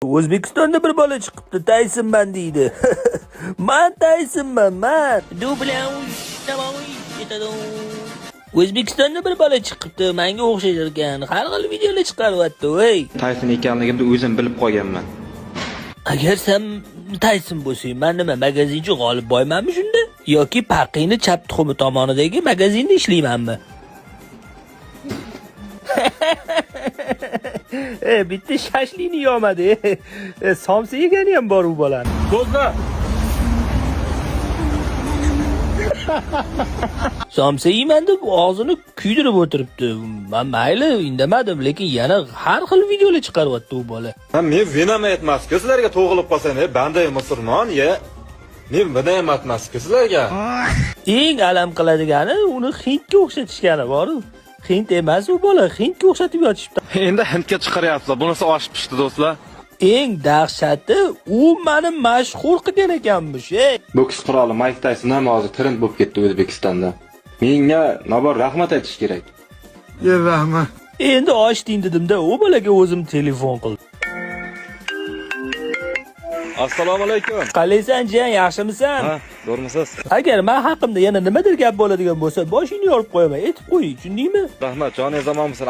O'zbekistonda bir bola chiqibdi, Taysonman deydi. Men Taysonman, men. Du bilan navoiy ketadi. O'zbekistonda bir bola chiqibdi, menga o'xshaydir ekan. Har xil videolar chiqaryapti, voy. Tayson ekanligimni o'zim bilib qolganman. Agar sen Tayson bo'lsang, men nima magazinchi G'olibboymanmi shunda? Yoki Paqini chap tuxumi tomonidagi magazinda ishlaymanmi? Bitta shashlikni yomadi. Somsa yegani ham bor u bolani. Ko'zla. Somsa yeyman deb og'zini kuydirib o'tiribdi. Men mayli indamadim, lekin yana har xil videolar chiqaryapti u bola. Men venama etmas-ku sizlarga to'g'ilib qolsang, banday musulmon ye. Men buni ematmas-ku sizlarga. Eng alam qiladigani uni Hindga o'xshatishgani bor-ku. Hind emas u bola, Hindga o'xshatib yotishibdi. Endi Hindga chiqaryapsizlar. Bunisi oshib pishdi do'stlar. Eng dahshati u meni mashhur qilgan ekanmish. Boks qiroli Mike Tayson ham hozir trend bo'lib ketdi O'zbekistonda. Menga nobor rahmat aytish kerak. Rahmat. Endi ochding dedim-da, u bolaga o'zim telefon qildim. Assalomu alaykum. Qalaysan, jiyan, yaxshimisan? Ha, to'g'rimiz? Agar men haqimda yana nimadir gap bo'ladigan bo'lsa, boshingni yorib qo'yaman, aytib qo'y, tushundingmi? Rahmat, joningiz omonmisiz?